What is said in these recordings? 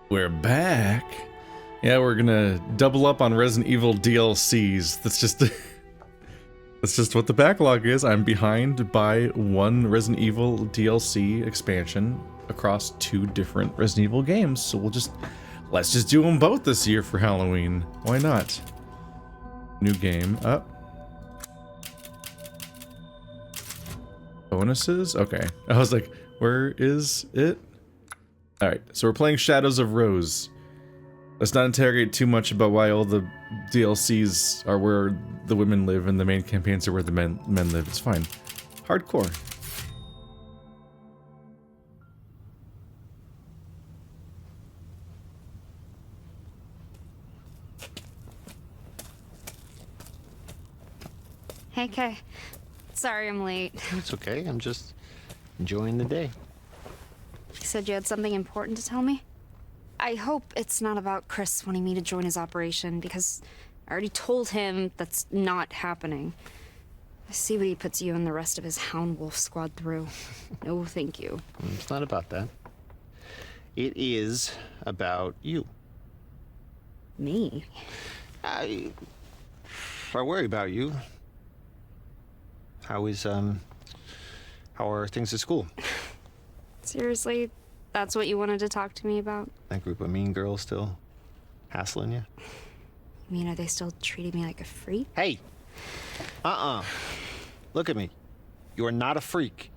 We're back. Yeah, we're gonna double up on Resident Evil DLCs. That's just that's just what the backlog is. I'm behind by one Resident Evil DLC expansion across 2 different Resident Evil games. So let's just do them both this year for Halloween. Why not? New game up. Bonuses? Okay. I was like, where is it? Alright, so we're playing Shadows of Rose. Let's not interrogate too much about why all the DLCs are where the women live and the main campaigns are where the men live. It's fine. Hardcore. Hey, Kay. Sorry I'm late. It's okay. I'm just enjoying the day. You said you had something important to tell me? I hope it's not about Chris wanting me to join his operation, because I already told him that's not happening. I see what he puts you and the rest of his Hound Wolf squad through. No, thank you. It's not about that. It is about you. Me? I worry about you. How are things at school? Seriously? That's what you wanted to talk to me about? That group of mean girls still hassling you? You mean, are they still treating me like a freak? Hey! Look at me. You are not a freak.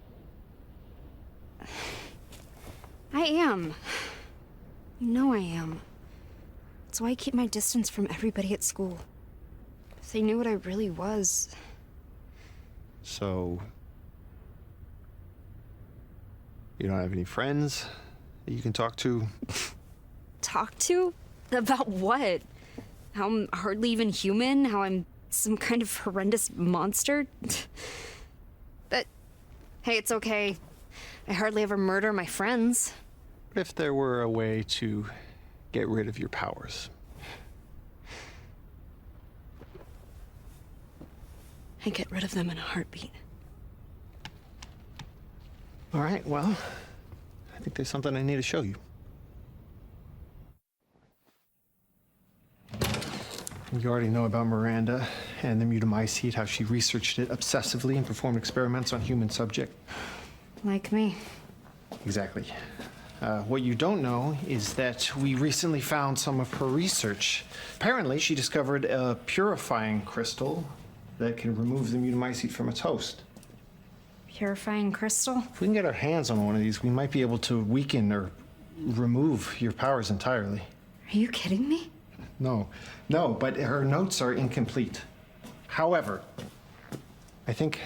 I am. You know I am. That's why I keep my distance from everybody at school. If they knew what I really was. So... you don't have any friends that you can talk to? Talk to? About what? How I'm hardly even human? How I'm some kind of horrendous monster? But, hey, it's okay. I hardly ever murder my friends. What if there were a way to get rid of your powers? I'd get rid of them in a heartbeat. All right, well, I think there's something I need to show you. You already know about Miranda and the mutamycete, how she researched it obsessively and performed experiments on human subject. Like me. Exactly. What you don't know is that we recently found some of her research. Apparently, she discovered a purifying crystal that can remove the mutamycete from its host. Purifying crystal? If we can get our hands on one of these, we might be able to weaken or remove your powers entirely. Are you kidding me? No, but her notes are incomplete. However, I think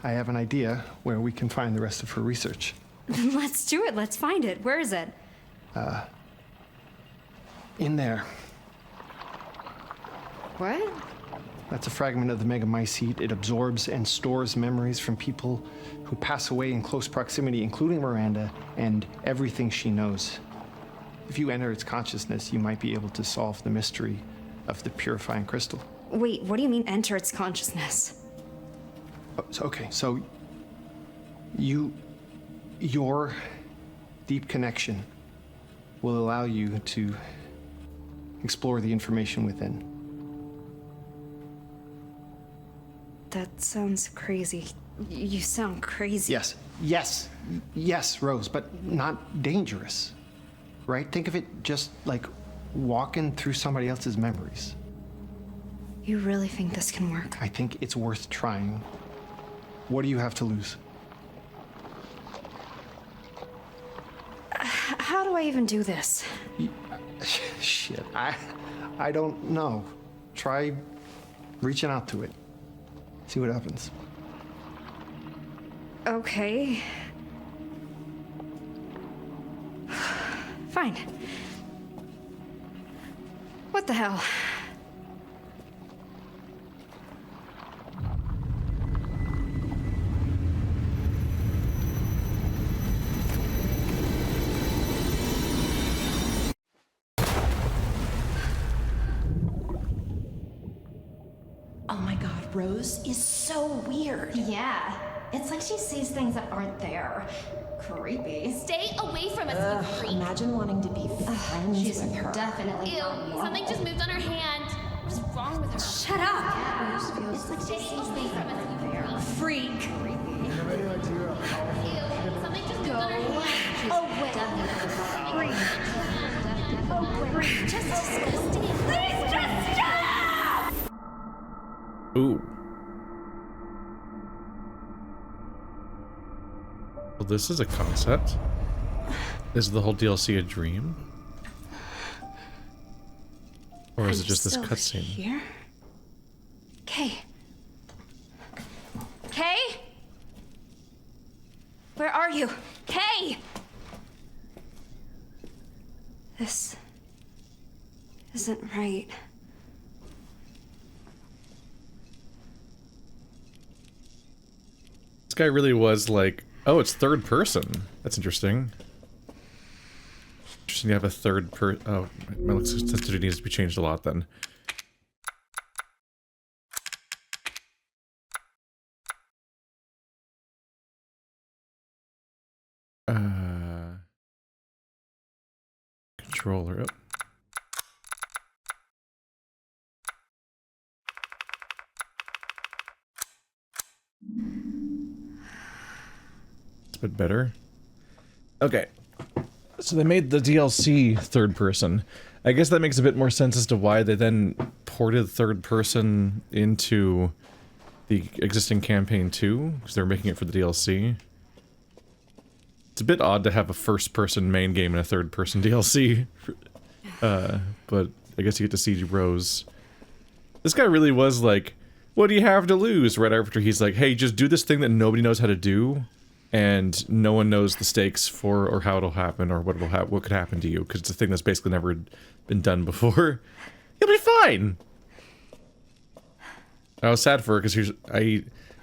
I have an idea where we can find the rest of her research. Let's do it. Let's find it. Where is it? In there. What? That's a fragment of the megamycete. It absorbs and stores memories from people who pass away in close proximity, including Miranda, and everything she knows. If you enter its consciousness, you might be able to solve the mystery of the purifying crystal. Wait, what do you mean enter its consciousness? So your deep connection will allow you to explore the information within. That sounds crazy. You sound crazy. Yes, Rose, but not dangerous. Right? Think of it just like walking through somebody else's memories. You really think this can work? I think it's worth trying. What do you have to lose? How do I even do this? Shit, I don't know. Try reaching out to it. See what happens. Okay. Fine. What the hell? Oh my God, Rose is so weird. Yeah, It's like she sees things that aren't there. Creepy. Stay away from us, you freak. Imagine wanting to be friends She's with her. definitely Ew, not normal. something just moved on her hand. What's wrong with her? Shut up! It's like she Stay sees away things from that us, aren't you there. freak. Ew, something just moved on her hand. Away. Away. Just disgusting. Please just stop! Ooh. Well, this is a concept. Is the whole DLC a dream? Or is it just this cutscene? Here? Kay. Kay? Where are you? Kay! This isn't right. This guy really was like, oh, it's third person. That's interesting. Interesting to have a third oh, my look sensitivity needs to be changed a lot then. Controller. Oh. It's a bit better. Okay. So they made the DLC third person. I guess that makes a bit more sense as to why they then ported third person into the existing campaign too, because they're making it for the DLC. It's a bit odd to have a first-person main game and a third-person DLC. But I guess you get to see Rose. This guy really was like, what do you have to lose? Right after he's like, hey, just do this thing that nobody knows how to do, and no one knows the stakes for, or how it'll happen, or what what could happen to you, because it's a thing that's basically never been done before. You'll be fine! I was sad for her, because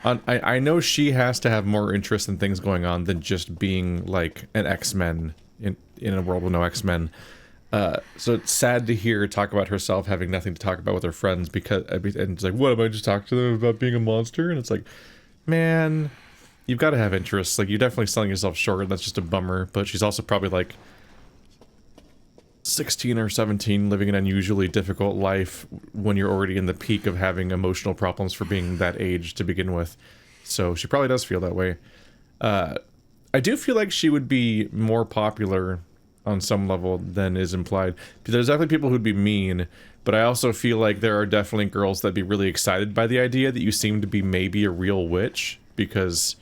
I know she has to have more interest in things going on than just being, like, an X-Men in a world with no X-Men. So it's sad to hear her talk about herself having nothing to talk about with her friends, because, and it's like, what, am I just talking to them about being a monster? And it's like, man, you've got to have interests. Like, you're definitely selling yourself short, and that's just a bummer. But she's also probably, like, 16 or 17, living an unusually difficult life when you're already in the peak of having emotional problems for being that age to begin with. So she probably does feel that way. I do feel like she would be more popular on some level than is implied. There's definitely people who'd be mean, but I also feel like there are definitely girls that'd be really excited by the idea that you seem to be maybe a real witch, because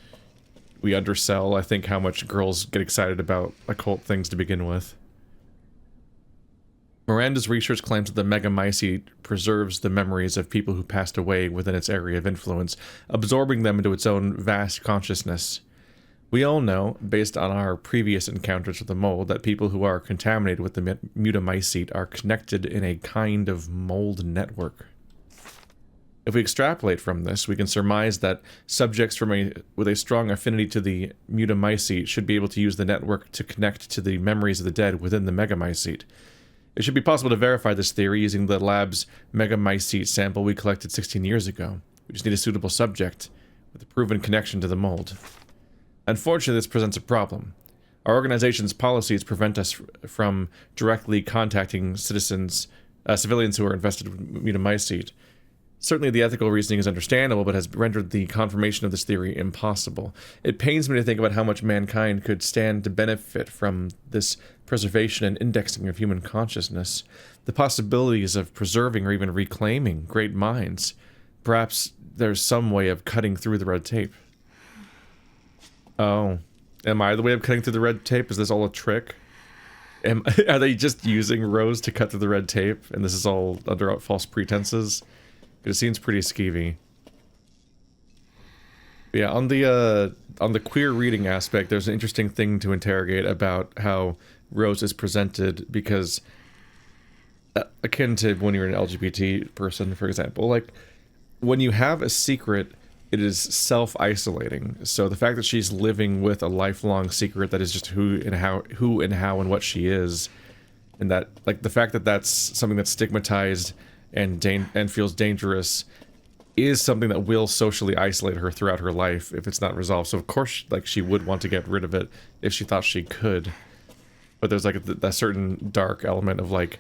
we undersell, I think, how much girls get excited about occult things to begin with. Miranda's research claims that the megamycete preserves the memories of people who passed away within its area of influence, absorbing them into its own vast consciousness. We all know, based on our previous encounters with the mold, that people who are contaminated with the mutamycete are connected in a kind of mold network. If we extrapolate from this, we can surmise that subjects with a strong affinity to the mutamycete should be able to use the network to connect to the memories of the dead within the megamycete. It should be possible to verify this theory using the lab's megamycete sample we collected 16 years ago. We just need a suitable subject with a proven connection to the mold. Unfortunately, this presents a problem. Our organization's policies prevent us from directly contacting civilians who are infested with mutamycete. Certainly the ethical reasoning is understandable, but has rendered the confirmation of this theory impossible. It pains me to think about how much mankind could stand to benefit from this preservation and indexing of human consciousness. The possibilities of preserving or even reclaiming great minds. Perhaps there's some way of cutting through the red tape. Oh. Am I the way of cutting through the red tape? Is this all a trick? Are they just using Rose to cut through the red tape, and this is all under false pretenses? It seems pretty skeevy. But yeah, on the queer reading aspect, there's an interesting thing to interrogate about how Rose is presented, because akin to when you're an LGBT person, for example, like when you have a secret, it is self-isolating. So the fact that she's living with a lifelong secret that is just who and how and what she is, and that, like, the fact that that's something that's stigmatized and feels dangerous, is something that will socially isolate her throughout her life if it's not resolved. So of course, like, she would want to get rid of it if she thought she could. But there's like that certain dark element of like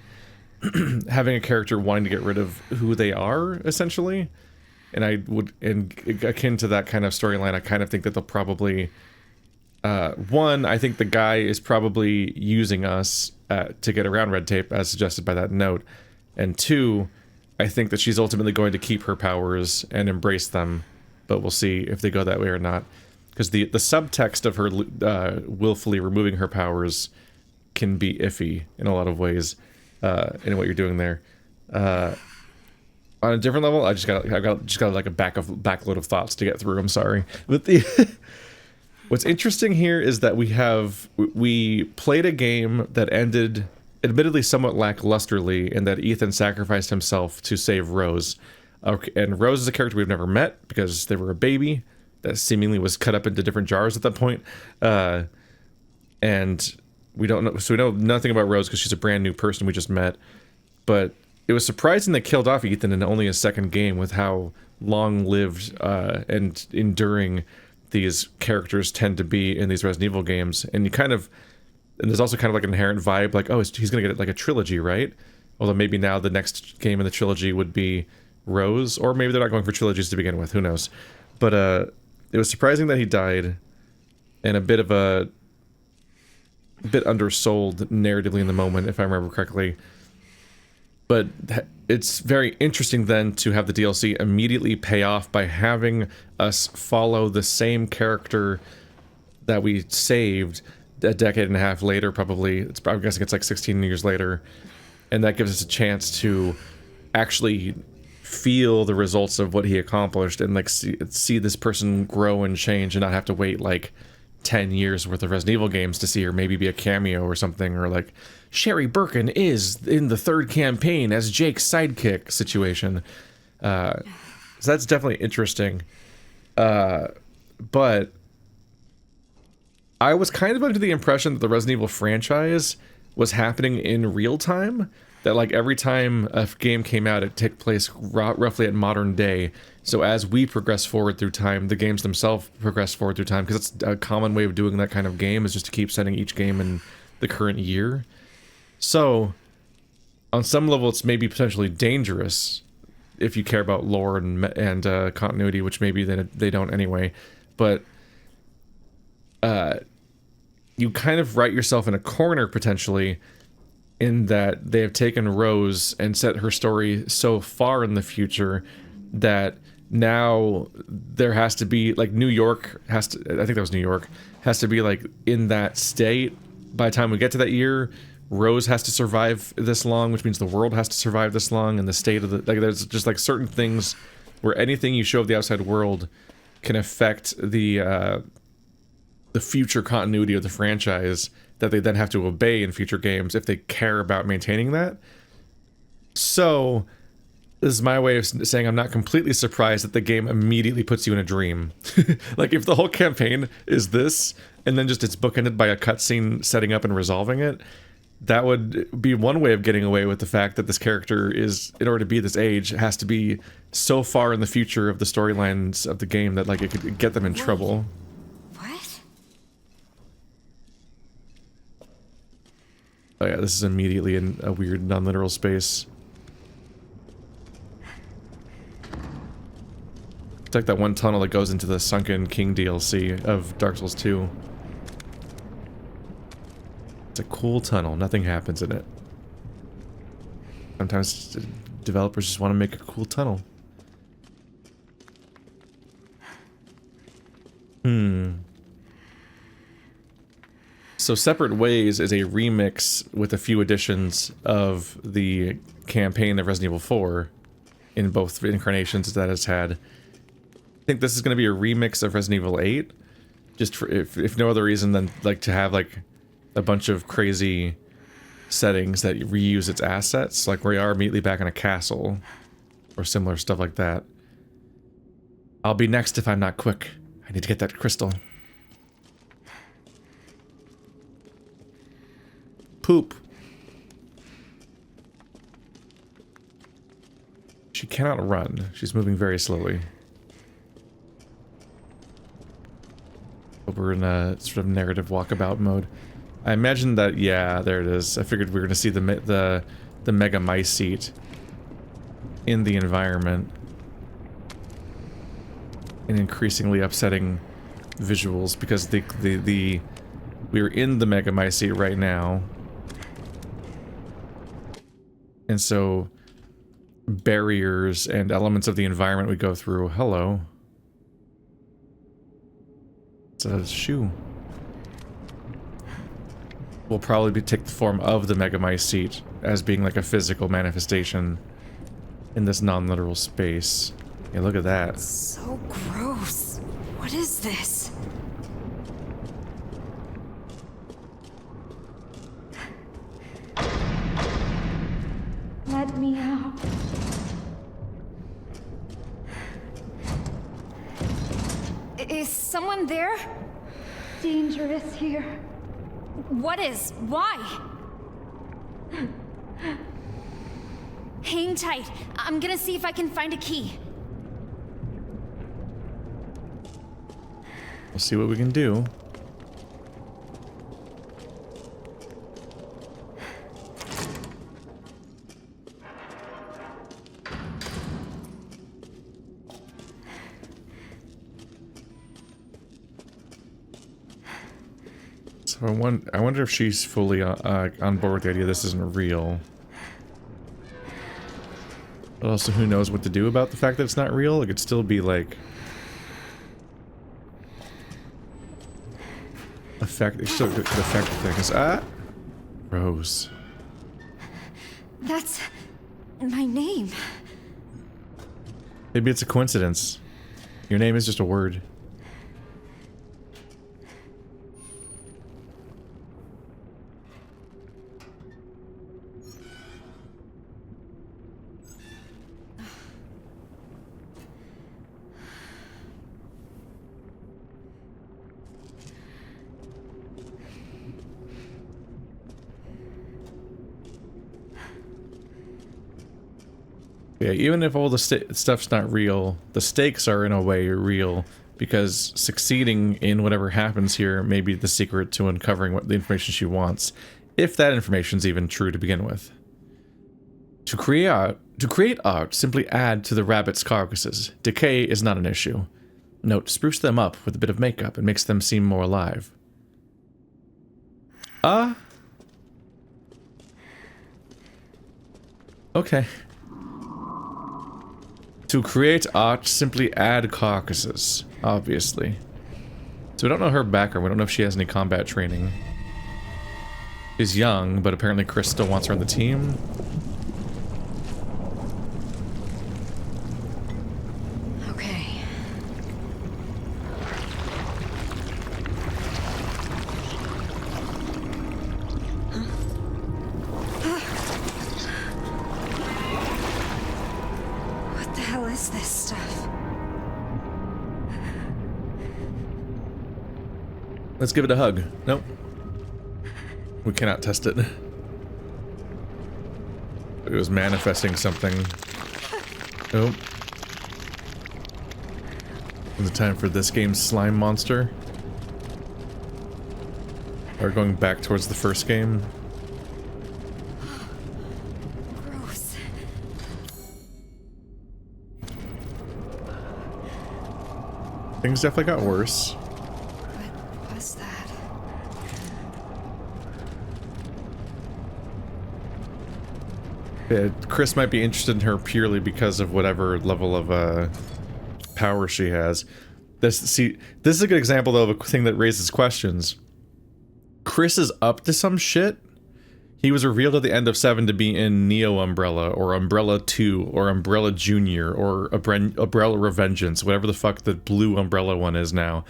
having a character wanting to get rid of who they are, essentially. And akin to that kind of storyline, I kind of think that they'll probably, one, I think the guy is probably using us to get around red tape, as suggested by that note. And two, I think that she's ultimately going to keep her powers and embrace them, but we'll see if they go that way or not. Because the subtext of her willfully removing her powers can be iffy in a lot of ways, in what you're doing there. On a different level, I've got like a backload of thoughts to get through. I'm sorry, but what's interesting here is that we played a game that ended admittedly somewhat lacklusterly, in that Ethan sacrificed himself to save Rose. Okay, and Rose is a character we've never met because they were a baby that seemingly was cut up into different jars at that point. And we don't know, so we know nothing about Rose because she's a brand new person we just met. But it was surprising they killed off Ethan in only a second game, with how long-lived and enduring these characters tend to be in these Resident Evil games. And you kind of, and there's also kind of like an inherent vibe, like, oh, he's gonna get like a trilogy, right? Although maybe now the next game in the trilogy would be Rose, or maybe they're not going for trilogies to begin with, who knows. But it was surprising that he died, and a bit undersold narratively in the moment, if I remember correctly. But it's very interesting then to have the DLC immediately pay off by having us follow the same character that we saved a decade and a half later, probably. I'm guessing it's like 16 years later. And that gives us a chance to actually feel the results of what he accomplished, and like see this person grow and change, and not have to wait like 10 years worth of Resident Evil games to see her maybe be a cameo or something, or like Sherry Birkin is in the third campaign as Jake's sidekick situation. So that's definitely interesting. But I was kind of under the impression that the Resident Evil franchise was happening in real time. That like every time a game came out, it took place roughly at modern day. So as we progress forward through time, the games themselves progress forward through time, because it's a common way of doing that kind of game, is just to keep setting each game in the current year. So on some level, it's maybe potentially dangerous if you care about lore and continuity, which maybe they don't anyway. But you kind of write yourself in a corner potentially, in that they have taken Rose and set her story so far in the future that now there has to be like New York has to, I think that was New York, has to be like in that state by the time we get to that year. Rose has to survive this long, which means the world has to survive this long, and the state of the, like, there's just like certain things where anything you show of the outside world can affect the future continuity of the franchise, that they then have to obey in future games if they care about maintaining that. So this is my way of saying I'm not completely surprised that the game immediately puts you in a dream. Like if the whole campaign is this, and then just it's bookended by a cutscene setting up and resolving it, that would be one way of getting away with the fact that this character is, in order to be this age, has to be so far in the future of the storylines of the game that like it could get them in trouble. What? Oh yeah, this is immediately in a weird non-literal space. It's like that one tunnel that goes into the Sunken King DLC of Dark Souls 2. It's a cool tunnel, nothing happens in it. Sometimes developers just want to make a cool tunnel. So Separate Ways is a remix with a few additions of the campaign of Resident Evil 4 in both incarnations that it's had. I think this is going to be a remix of Resident Evil 8, just for, if no other reason than like to have like a bunch of crazy settings that reuse its assets, like we are immediately back in a castle or similar stuff like that. I'll be next if I'm not quick. I need to get that crystal. Poop. She She cannot run. She's moving very slowly. But we're in a sort of narrative walkabout mode. I imagine that, yeah, there it is. I figured we were going to see the mega mycete in the environment. And increasingly upsetting visuals because we're in the mega mycete right now. And so barriers and elements of the environment we go through. Hello. It's a shoe. Will probably take the form of the mega mycete as being like a physical manifestation in this non-literal space. Yeah, look at that. So gross. What is this? Let me out. Is someone there? Dangerous here. What is? Why? Hang tight. I'm gonna see if I can find a key. We'll see what we can do. So I wonder if she's fully on board with the idea this isn't real. But also, who knows what to do about the fact that it's not real? It could still be like it still could affect things. Ah, Rose. That's my name. Maybe it's a coincidence. Your name is just a word. Yeah, even if all the stuff's not real, the stakes are in a way real, because succeeding in whatever happens here may be the secret to uncovering what the information she wants, if that information's even true to begin with. To create art, simply add to the rabbit's carcasses. Decay is not an issue. Note, spruce them up with a bit of makeup. It makes them seem more alive. Okay. To create art, simply add carcasses, obviously. So we don't know her background, we don't know if she has any combat training. She's young, but apparently Chris still wants her on the team. Okay. What the hell is this stuff? Let's give it a hug. Nope. We cannot test it. It was manifesting something. Oh. Is it time for this game's slime monster? Or going back towards the first game? Gross. Things definitely got worse. What was that? Yeah, Chris might be interested in her purely because of whatever level of power she has. This is a good example though of a thing that raises questions. Chris is up to some shit. He was revealed at the end of 7 to be in Neo Umbrella, or Umbrella 2, or Umbrella Junior, or Umbrella Revengeance, whatever the fuck the blue Umbrella one is now.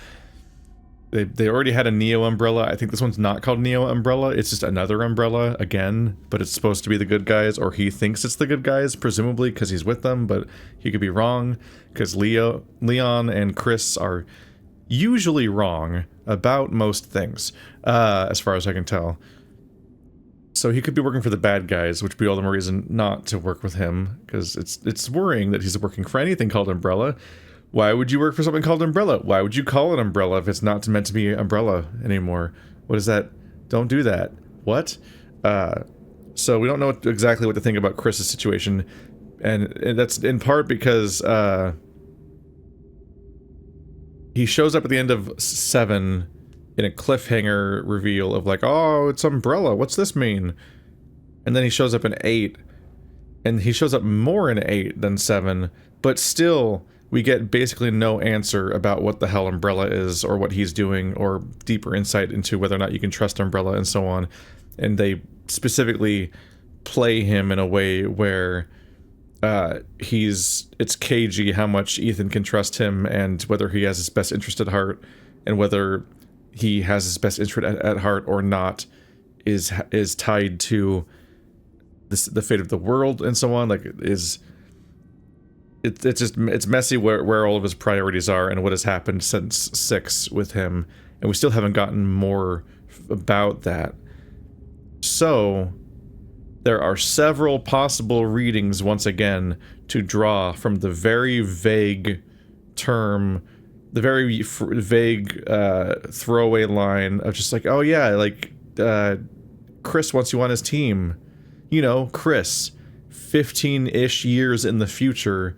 They already had a Neo Umbrella. I think this one's not called Neo Umbrella. It's just another Umbrella again, but it's supposed to be the good guys, or he thinks it's the good guys, presumably because he's with them, but he could be wrong, because Leon and Chris are usually wrong about most things, as far as I can tell. So he could be working for the bad guys, which would be all the more reason not to work with him, because it's worrying that he's working for anything called Umbrella. Why would you work for something called Umbrella? Why would you call it Umbrella if it's not meant to be Umbrella anymore? What is that? Don't do that. What? So we don't know exactly what to think about Chris's situation, and that's in part because he shows up at the end of 7 in a cliffhanger reveal of like, oh, it's Umbrella, what's this mean? And then he shows up in 8, and he shows up more in 8 than 7, but still, we get basically no answer about what the hell Umbrella is, or what he's doing, or deeper insight into whether or not you can trust Umbrella, and so on. And they specifically play him in a way where it's cagey how much Ethan can trust him, and whether he has his best interest at heart, and whether he has his best interest at heart or not is tied to the fate of the world, and so on. Like, it's messy where all of his priorities are and what has happened since 6 with him, and we still haven't gotten more about that. So there are several possible readings once again to draw from the very vague term, the very vague throwaway line of just like, oh yeah, like Chris wants you on his team. You know, Chris, 15-ish years in the future,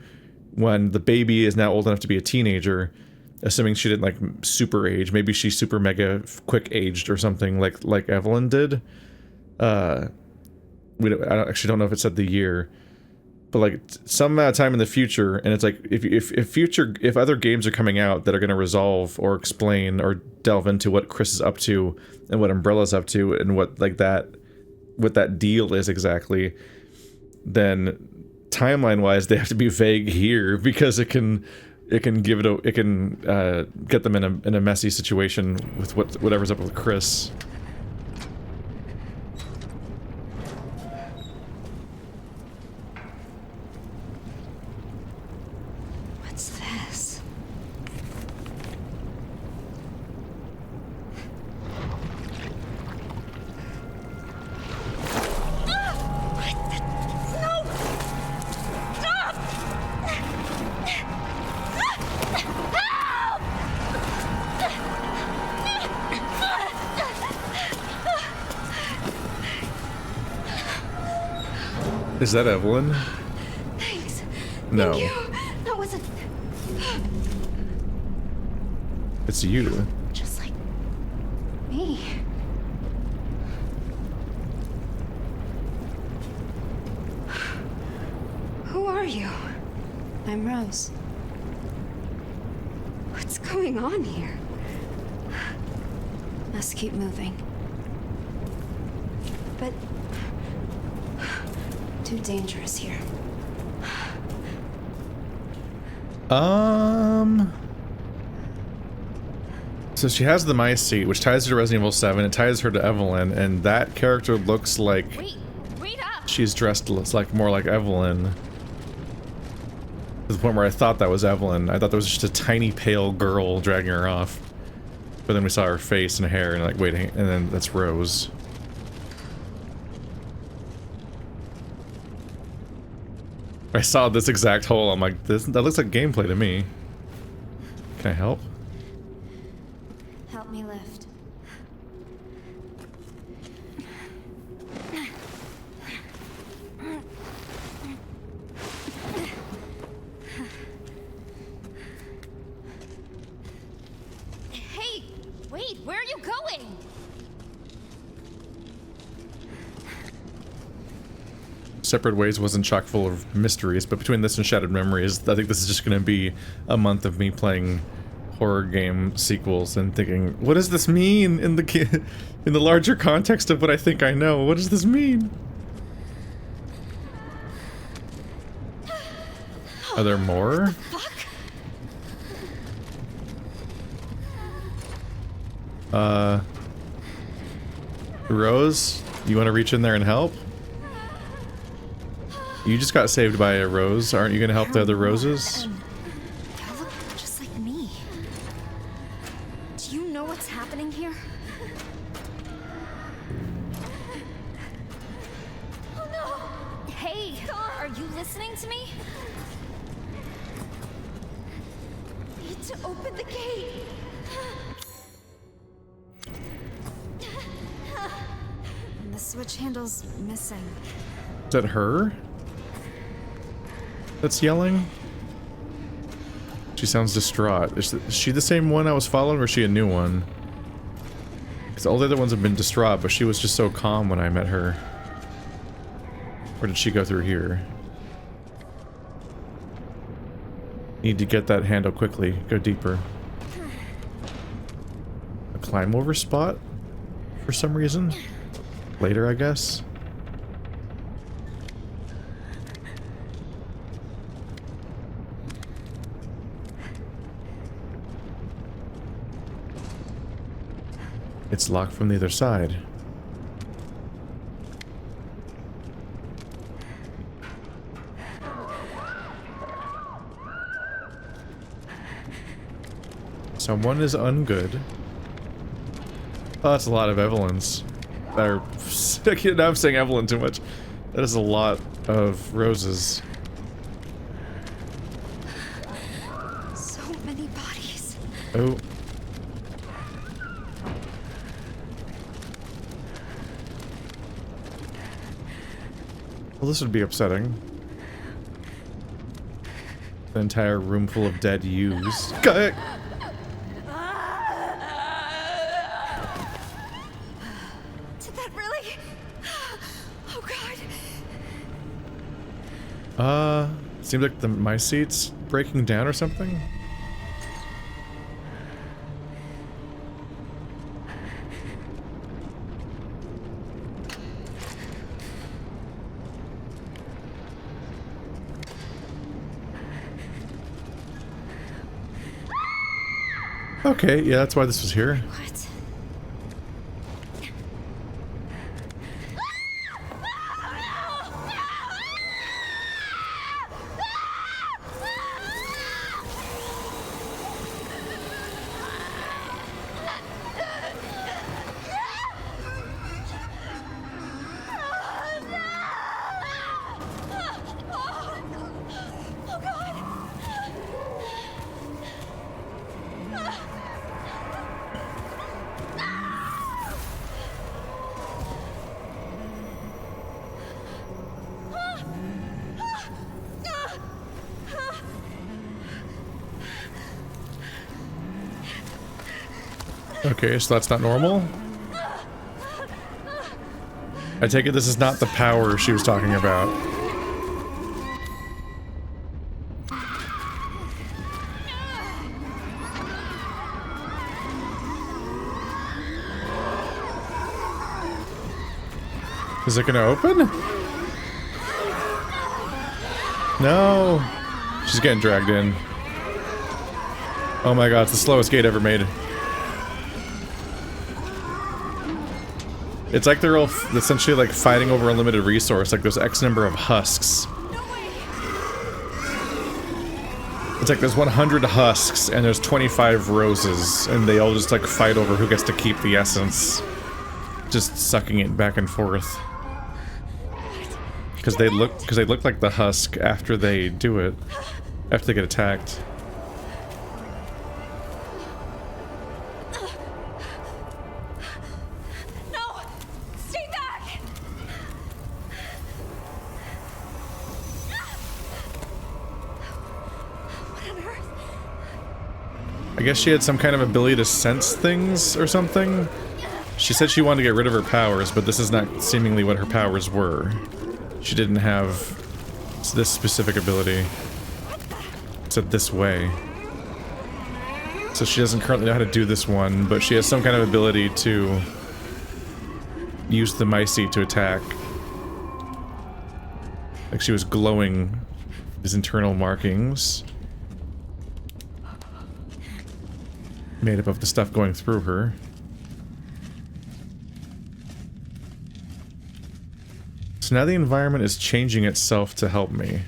when the baby is now old enough to be a teenager, assuming she didn't like super age, maybe she super mega quick aged or something like Evelyn did. I actually don't know if it said the year, but like some amount of time in the future, and it's like if other games are coming out that are going to resolve or explain or delve into what Chris is up to and what Umbrella's up to and what that deal is exactly, then timeline wise they have to be vague here, because it can get them in a messy situation with whatever's up with Chris. What's this? Is that Evelyn? Thanks. No. Thank you. That wasn't It's you. just like me. Who are you? I'm Rose. What's going on here? Must keep moving. But too dangerous here. So she has the My Seat, which ties her to Resident Evil 7. It ties her to Evelyn, and that character looks like Wait up! she's dressed like more like Evelyn. To the point where I thought that was Evelyn. I thought that was just a tiny pale girl dragging her off. But then we saw her face and hair, and like, wait, and then that's Rose. I saw this exact hole, I'm like, that looks like gameplay to me. Can I help? Help me lift. Hey, wait, where are you going? Separate Ways wasn't chock full of mysteries, but between this and Shattered Memories, I think this is just going to be a month of me playing horror game sequels and thinking, what does this mean in the larger context of what I think I know? What does this mean? Are there more? Fuck! Rose, you want to reach in there and help? You just got saved by a Rose. Aren't you going to help the other Roses? Y'all look just like me. Do you know what's happening here? Are you listening to me? Need to open the gate. And the switch handle's missing. Is that her? That's yelling? She sounds distraught. Is she the same one I was following, or is she a new one? Because all the other ones have been distraught, but she was just so calm when I met her. Or did she go through here? Need to get that handle quickly. Go deeper. A climb over spot? For some reason? Later, I guess? It's locked from the other side. Someone is ungood. Oh, that's a lot of Evelyns. Now I'm saying Evelyn too much. That is a lot of roses. So many bodies. Oh. Well, this would be upsetting. The entire room full of dead ewes. Did that really? Oh god. Seems like my seat's breaking down or something. Okay, yeah, that's why this was here. What? Okay, so that's not normal? I take it this is not the power she was talking about. Is it gonna open? No! She's getting dragged in. Oh my god, it's the slowest gate ever made. It's like they're all essentially like fighting over a limited resource, like there's X number of husks. It's like there's 100 husks and there's 25 roses, and they all just like fight over who gets to keep the essence. Just sucking it back and forth. Because they look like the husk after they do it. After they get attacked. I guess she had some kind of ability to sense things or something. She said she wanted to get rid of her powers, but this is not seemingly what her powers were. She didn't have this specific ability. It's this way. So she doesn't currently know how to do this one, but she has some kind of ability to use the mycelium to attack. Like she was glowing his internal markings. Made up of the stuff going through her. So now the environment is changing itself to help me.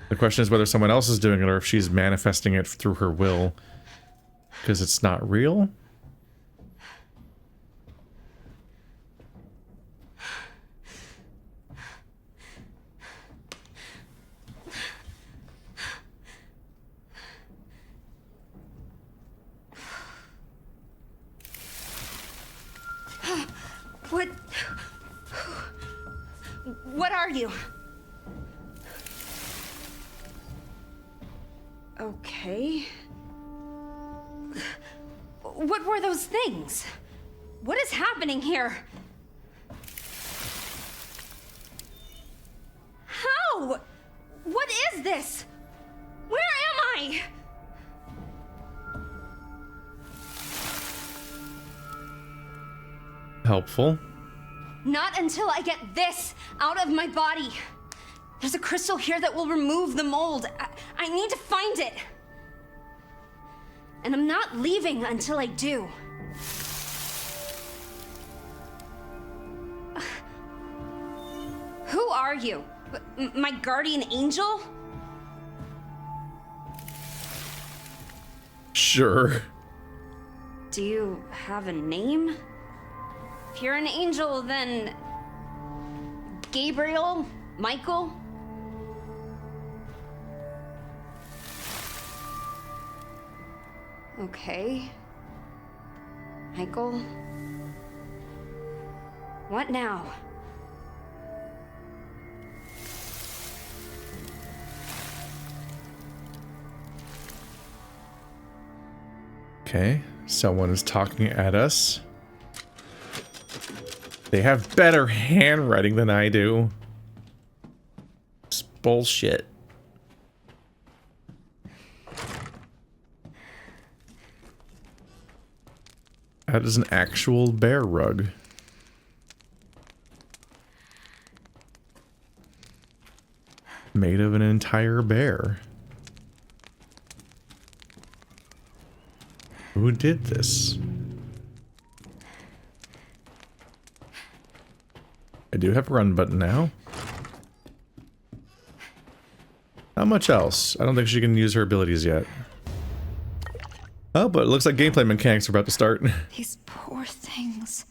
The question is whether someone else is doing it or if she's manifesting it through her will. Because it's not real? you? Okay. What were those things? What is happening here? How? What is this? Where am I? Helpful. Not until I get this out of my body. There's a crystal here that will remove the mold. I need to find it. And I'm not leaving until I do. Who are you? My guardian angel? Sure. Do you have a name? If you're an angel, then... Gabriel? Michael? Okay. Michael? What now? Okay, someone is talking at us. They have better handwriting than I do. It's bullshit. That is an actual bear rug. Made of an entire bear. Who did this? I do have a run button now. Not much else. I don't think she can use her abilities yet. Oh, but it looks like gameplay mechanics are about to start. These poor things.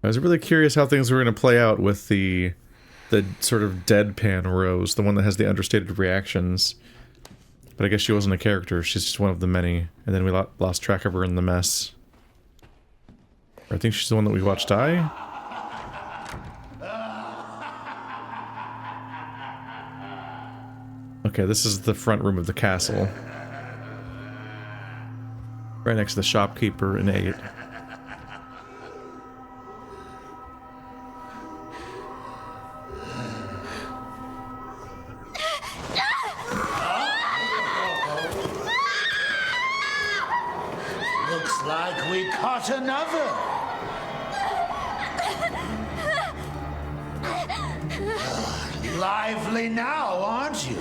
I was really curious how things were going to play out with the sort of deadpan Rose, the one that has the understated reactions. But I guess she wasn't a character, she's just one of the many. And then we lost track of her in the mess. Or I think she's the one that we watched die? Okay, this is the front room of the castle. Right next to the shopkeeper and 8. Looks like we caught another. Lively now, aren't you?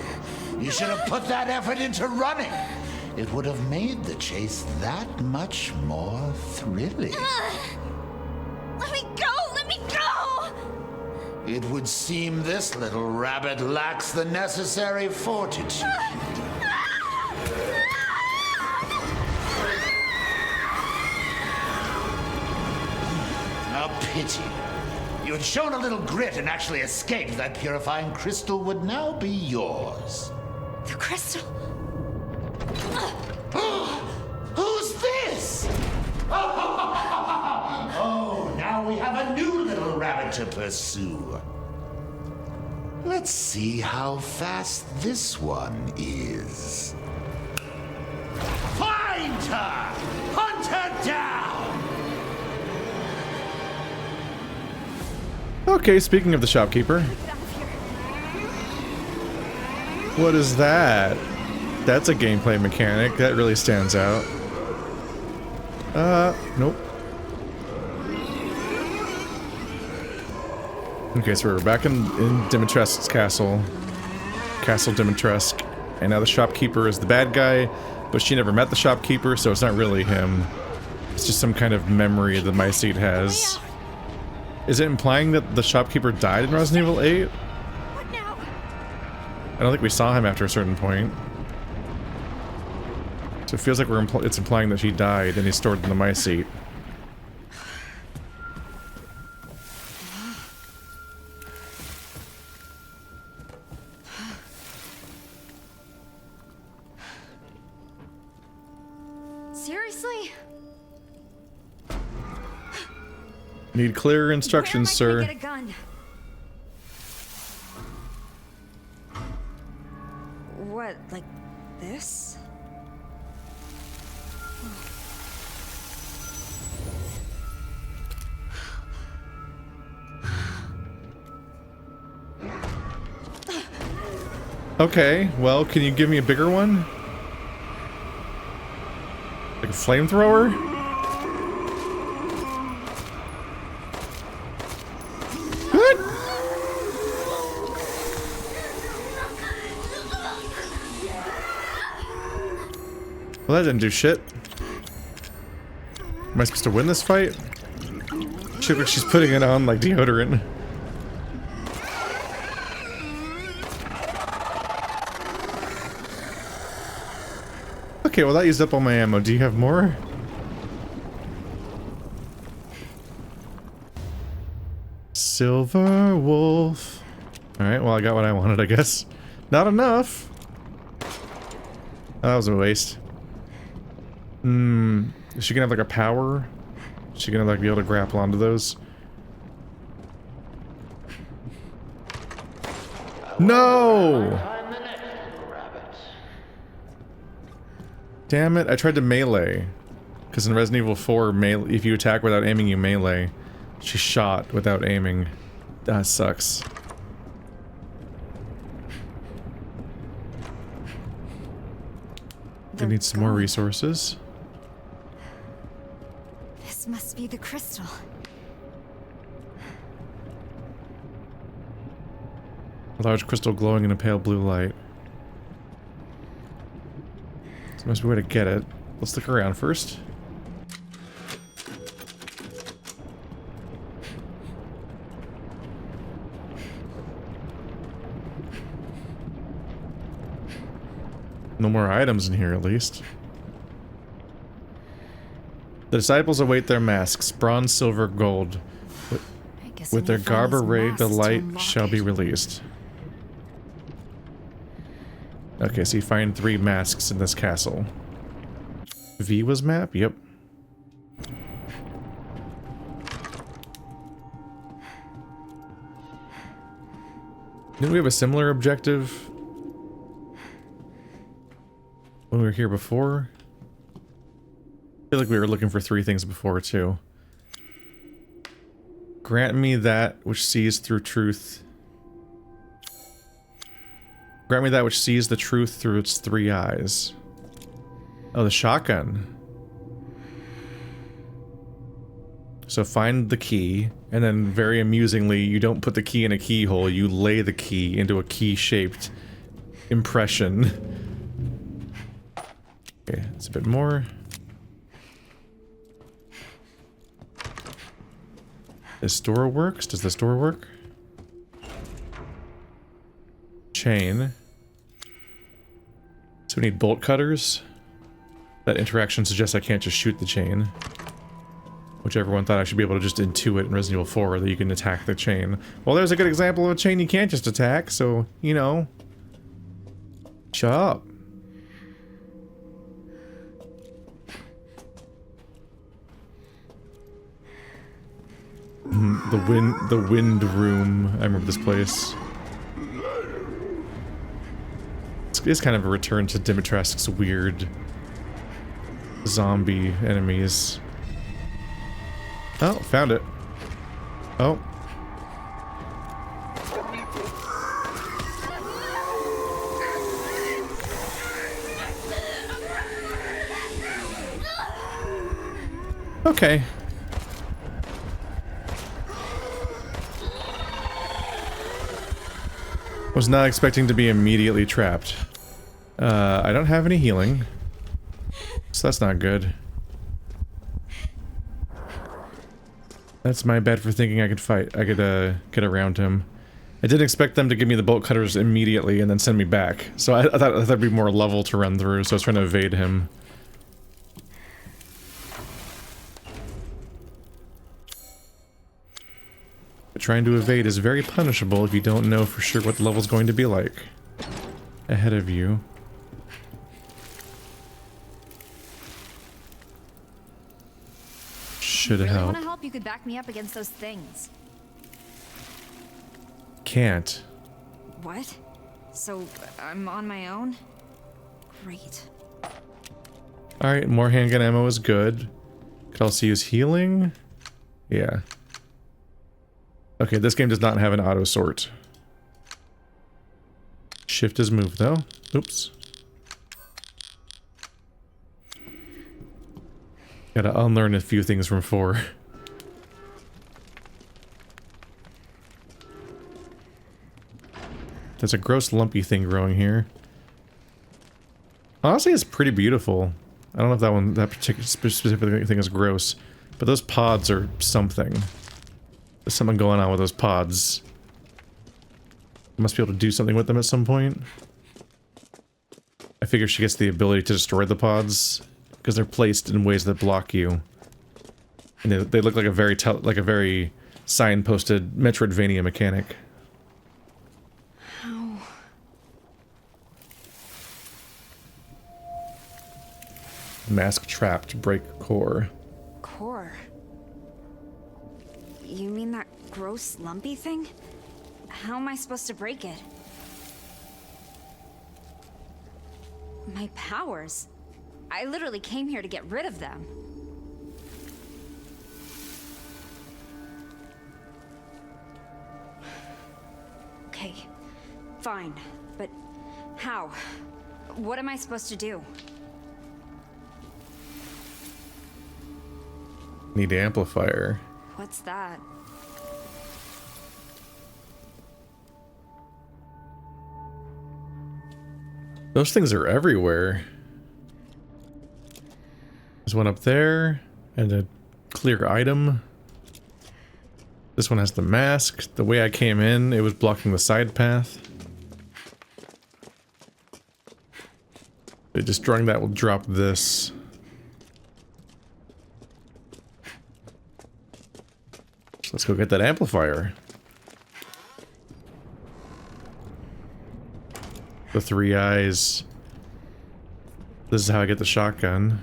You should have put that effort into running. It would have made the chase that much more thrilling. Let me go! Let me go! It would seem this little rabbit lacks the necessary fortitude. A pity. You had shown a little grit and actually escaped, that purifying crystal would now be yours. The crystal. Who's this? Oh, now we have a new little rabbit to pursue. Let's see how fast this one is. Find her! Hunt her down! Okay, speaking of the shopkeeper. What is that? That's a gameplay mechanic. That really stands out. Nope. Okay, so we're back in Dimitrescu's castle. Castle Dimitrescu. And now the shopkeeper is the bad guy, but she never met the shopkeeper, so it's not really him. It's just some kind of memory that my seat has. Is it implying that the shopkeeper died in Resident Evil 8? What now? I don't think we saw him after a certain point. So it feels like it's implying that he died and he's stored in the my seat. Seriously? Need clear instructions, Where am I sir. gonna get a gun? What, like this? Okay, well, can you give me a bigger one? Like a flamethrower? What? Well, that didn't do shit. Am I supposed to win this fight? Shit, like she's putting it on like deodorant. Okay, well that used up all my ammo. Do you have more? Silver wolf. Alright, well I got what I wanted, I guess. Not enough. Oh, that was a waste. Is she gonna have like a power? Is she gonna like be able to grapple onto those? No! Damn it, I tried to melee. Because in Resident Evil 4, if you attack without aiming, you melee. She shot without aiming. That sucks. We need some more resources. This must be the crystal. A large crystal glowing in a pale blue light. There must be a way to get it. Let's look around first. No more items in here, at least. The disciples await their masks, bronze, silver, gold. With their garb arrayed, the light shall be released. Okay, so you find 3 masks in this castle. V was map? Yep. Didn't we have a similar objective when we were here before? I feel like we were looking for 3 things before, too. Grant me that which sees through truth. Grant me that which sees the truth through its 3 eyes. Oh, the shotgun. So find the key, and then very amusingly, you don't put the key in a keyhole, you lay the key into a key-shaped impression. Okay, it's a bit more. This door works? Does this door work? Chain. So we need bolt cutters. That interaction suggests I can't just shoot the chain. Which everyone thought I should be able to just intuit in Resident Evil 4 that you can attack the chain. Well, there's a good example of a chain you can't just attack, so, you know. Shut up. The wind room. I remember this place. It's kind of a return to Dimitrescu's weird zombie enemies. Oh, found it. Oh. Okay. Was not expecting to be immediately trapped. I don't have any healing. So that's not good. That's my bad for thinking I could fight. I could, get around him. I didn't expect them to give me the bolt cutters immediately and then send me back. So I thought that'd be more level to run through, so I was trying to evade him. But trying to evade is very punishable if you don't know for sure what the level's going to be like ahead of you. should Really help. want to help? You could back me up against those things. Can't. What? So I'm on my own? Great. Alright, more handgun ammo is good. Could also use healing. Yeah. Okay, this game does not have an auto sort. Shift is move though. Oops. Gotta unlearn a few things from 4. There's a gross lumpy thing growing here. Honestly, it's pretty beautiful. I don't know if that particular specific thing is gross, but those pods are something. There's something going on with those pods. I must be able to do something with them at some point. I figure she gets the ability to destroy the pods because they're placed in ways that block you, and they look like a very signposted Metroidvania mechanic. How? Mask trapped, break core. Core? You mean that gross lumpy thing? How am I supposed to break it? My powers? I literally came here to get rid of them. Okay, fine, but how? What am I supposed to do? Need amplifier. What's that? Those things are everywhere. There's one up there, and a clear item. This one has the mask. The way I came in, it was blocking the side path. Destroying that will drop this. So let's go get that amplifier. The 3 eyes. This is how I get the shotgun.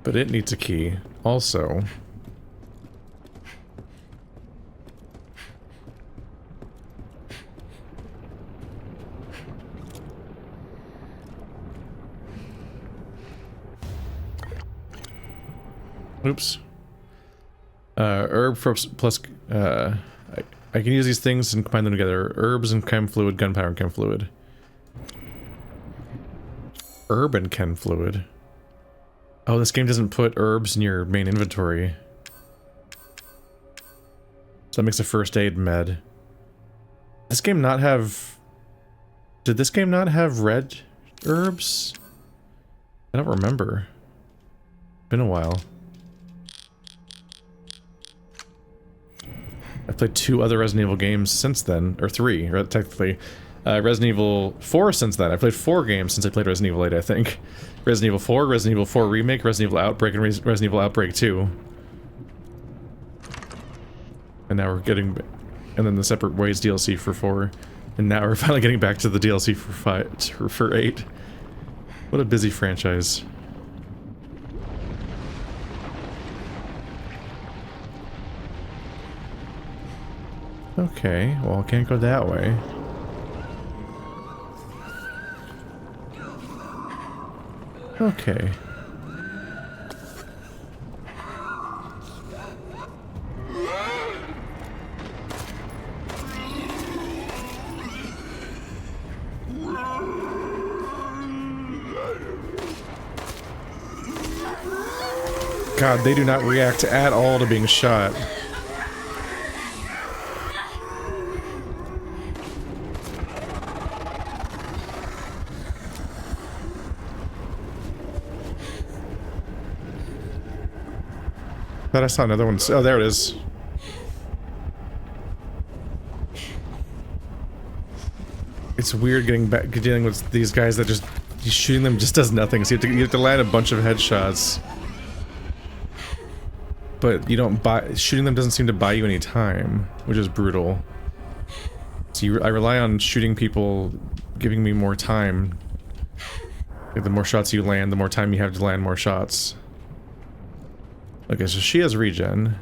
But it needs a key, also. Oops. Herb plus I can use these things and combine them together. Herbs and chem fluid, gunpowder and chem fluid. Herb and chem fluid. Oh, this game doesn't put herbs in your main inventory. So that makes a first aid med. This game not have... Did this game not have red herbs? I don't remember. Been a while. I've played 2 other Resident Evil games since then, or 3, technically. Resident Evil 4 since then. I played 4 games since I played Resident Evil 8, I think. Resident Evil 4, Resident Evil 4 Remake, Resident Evil Outbreak, and Resident Evil Outbreak 2. And now we're getting... And then the Separate Ways DLC for 4. And now we're finally getting back to the DLC for 8. What a busy franchise. Okay, well, I can't go that way. Okay. God, they do not react at all to being shot. Thought I saw another one. Oh, there it is. It's weird dealing with these guys that just shooting them just does nothing. So you have to land a bunch of headshots. but you don't buy... Shooting them doesn't seem to buy you any time, which is brutal. So I rely on shooting people giving me more time. Like, the more shots you land, the more time you have to land more shots. Okay, so she has regen.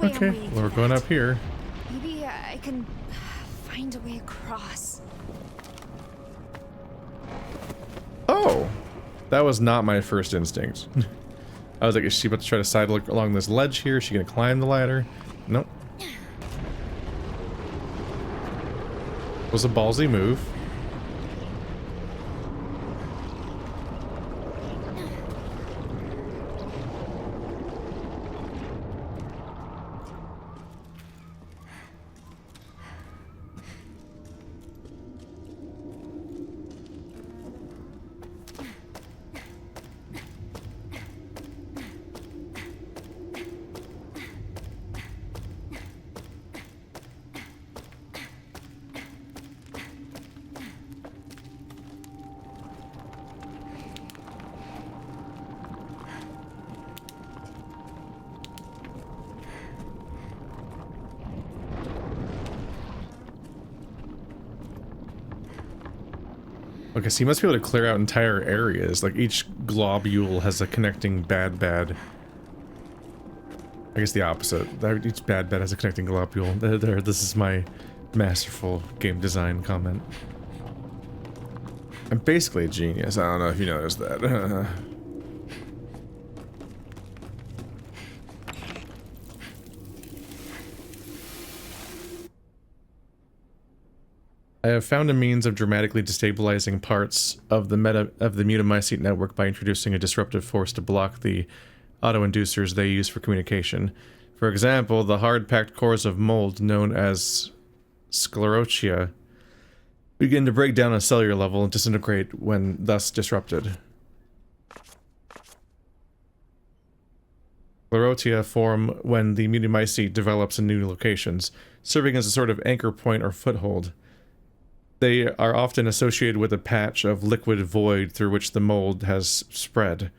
Okay, well, we're going up here. Maybe I can find a way across. Oh! That was not my first instinct. I was like, is she about to try to side look along this ledge here? Is she gonna climb the ladder? Nope. Was a ballsy move. Okay, so you must be able to clear out entire areas. Like, each globule has a connecting bad. I guess the opposite. Each bad has a connecting globule. There, this is my masterful game design comment. I'm basically a genius. I don't know if you noticed that. I have found a means of dramatically destabilizing parts of the mutamycete network by introducing a disruptive force to block the auto-inducers they use for communication. For example, the hard-packed cores of mold known as sclerotia begin to break down on a cellular level and disintegrate when thus disrupted. Sclerotia form when the mutamycete develops in new locations, serving as a sort of anchor point or foothold. They are often associated with a patch of liquid void through which the mold has spread.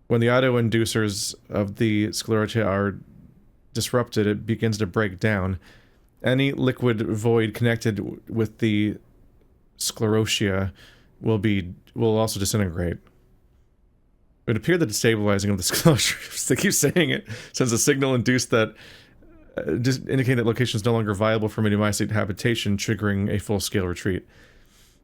When the auto-inducers of the sclerotia are disrupted, it begins to break down. Any liquid void connected with the sclerotia will also disintegrate. It would appear that destabilizing of the sclerotia, they keep saying it, sends a signal induced that just indicating that location is no longer viable for mutamycete habitation, triggering a full-scale retreat.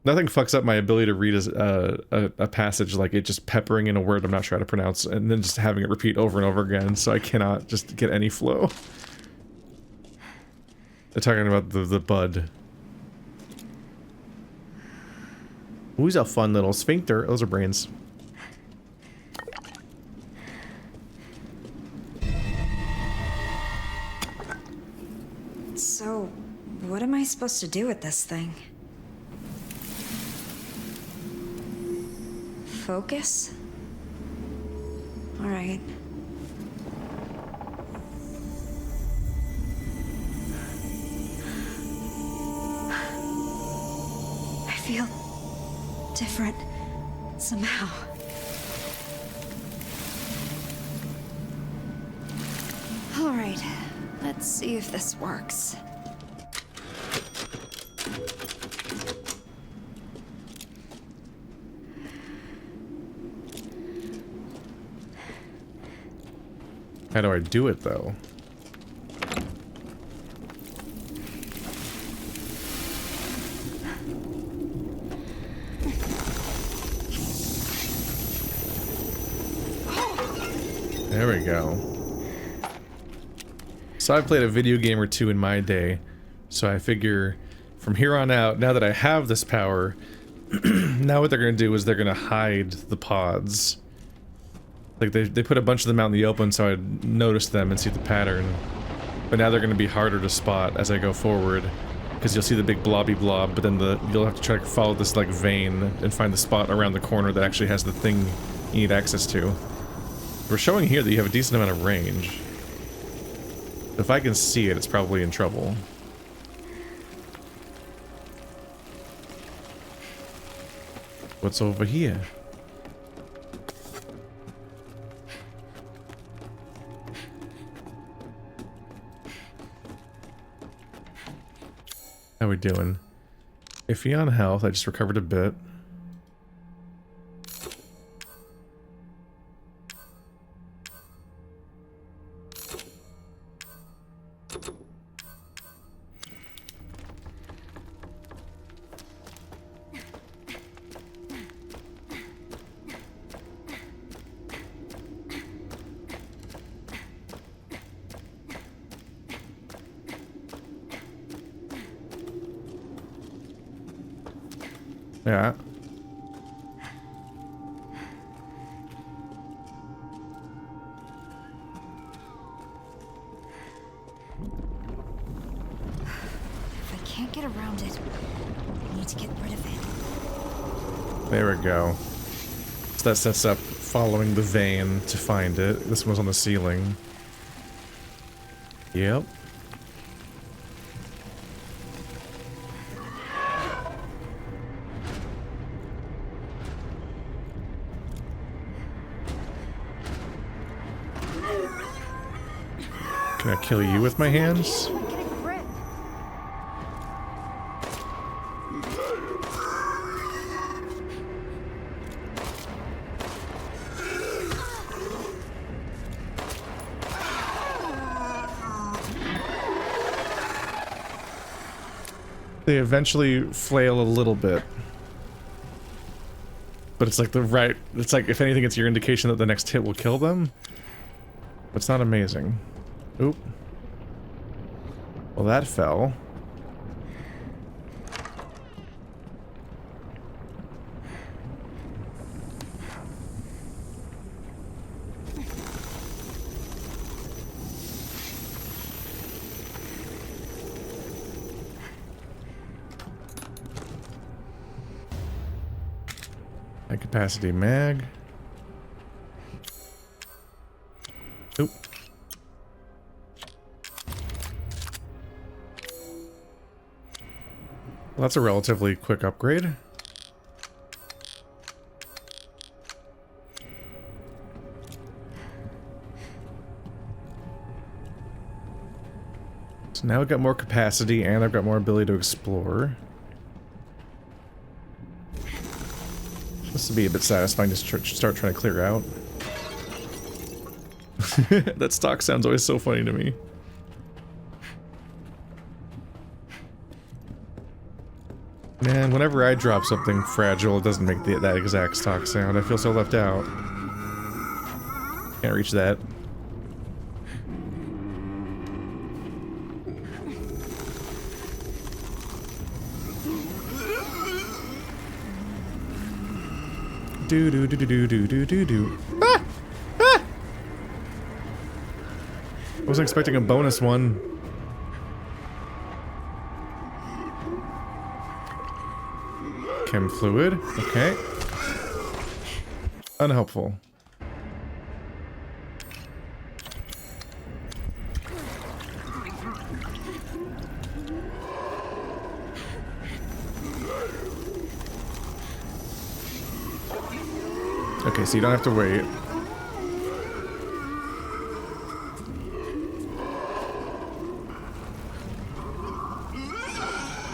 Nothing fucks up my ability to read a passage like it just peppering in a word I'm not sure how to pronounce, and then just having it repeat over and over again, so I cannot just get any flow. They're talking about the bud. Ooh, he's a fun little sphincter. Those are brains. So, what am I supposed to do with this thing? Focus? Alright. I feel different somehow. Alright, let's see if this works. How do I do it, though? There we go. So I've played a video game or two in my day, so I figure from here on out, now that I have this power, now what they're going to do is they're going to hide the pods. Like, they put a bunch of them out in the open so I'd notice them and see the pattern. But now they're going to be harder to spot as I go forward. Because you'll see the big blobby blob, but then you'll have to try to follow this like vein and find the spot around the corner that actually has the thing you need access to. We're showing here that you have a decent amount of range. If I can see it, it's probably in trouble. What's over here? How we doing? Iffy on health, I just recovered a bit. Yeah. If I can't get around it, I need to get rid of it. There we go. So that sets up following the vein to find it. This one's on the ceiling. Yep. Can I kill you with my hands? Get a grip. They eventually flail a little bit. But it's like it's like if anything it's your indication that the next hit will kill them. It's not amazing. Oop. Well, that fell. High capacity mag. Oop. Well, that's a relatively quick upgrade. So now I've got more capacity and I've got more ability to explore. This would be a bit satisfying to start trying to clear out. That stock sounds always so funny to me. Man, whenever I drop something fragile, it doesn't make that exact stock sound. I feel so left out. Can't reach that. Do do do do do do do do. Ah! Ah! I wasn't expecting a bonus one. Chem fluid. Okay. Unhelpful. Okay, so you don't have to wait.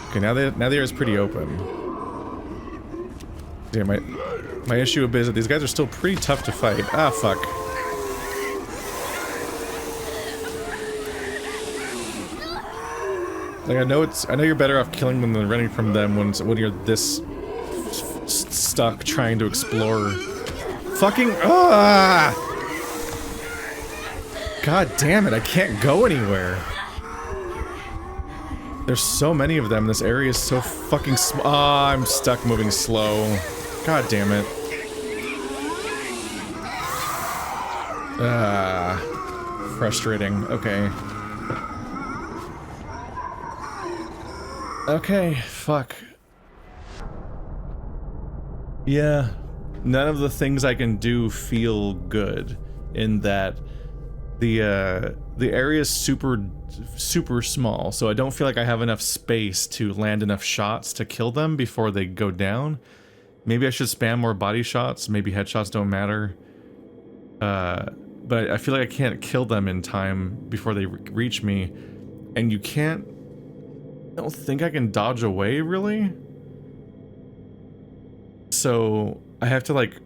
Okay, now the air is pretty open. Yeah, my issue is that these guys are still pretty tough to fight. Ah, fuck. Like I know you're better off killing them than running from them when you're this stuck trying to explore. Fucking ah! God damn it! I can't go anywhere. There's so many of them. This area is so fucking small. Ah, I'm stuck moving slow. God damn it. Ah, frustrating. Okay. Okay, fuck. Yeah, none of the things I can do feel good in that the area is super small, so I don't feel like I have enough space to land enough shots to kill them before they go down. Maybe I should spam more body shots, maybe headshots don't matter. But I feel like I can't kill them in time before they reach me, and you can't... I don't think I can dodge away, really? So I have to like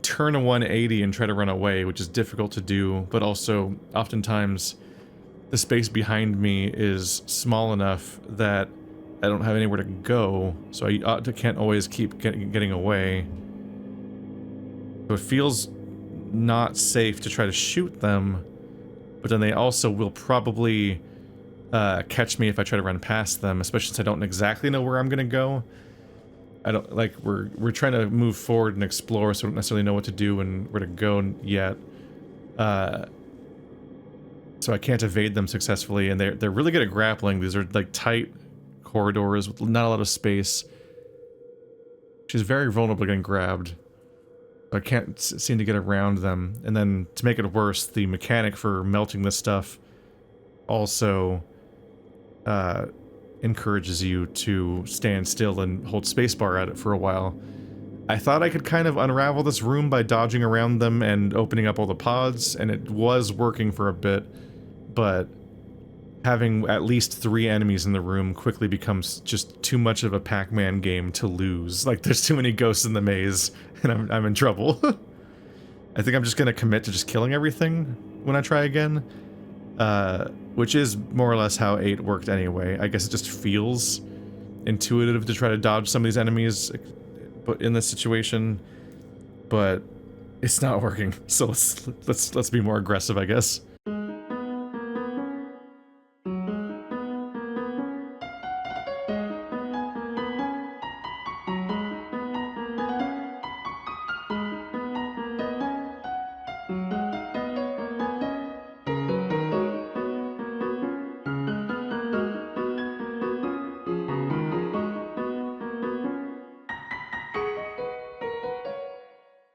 turn a 180 and try to run away, which is difficult to do, but also oftentimes the space behind me is small enough that I don't have anywhere to go, so I can't always keep getting away. So it feels not safe to try to shoot them, but then they also will probably catch me if I try to run past them, especially since I don't exactly know where I'm gonna go. I don't like we're trying to move forward and explore, so I don't necessarily know what to do and where to go yet. So I can't evade them successfully, and they're really good at grappling. These are like tight corridors with not a lot of space. She's very vulnerable to getting grabbed. I can't seem to get around them. And then to make it worse, the mechanic for melting this stuff also encourages you to stand still and hold spacebar at it for a while. I thought I could kind of unravel this room by dodging around them and opening up all the pods, and it was working for a bit, but having at least 3 enemies in the room quickly becomes just too much of a Pac-Man game to lose. Like, there's too many ghosts in the maze, and I'm in trouble. I think I'm just gonna commit to just killing everything when I try again. Which is more or less how 8 worked anyway. I guess it just feels intuitive to try to dodge some of these enemies but in this situation, but it's not working. So let's be more aggressive, I guess.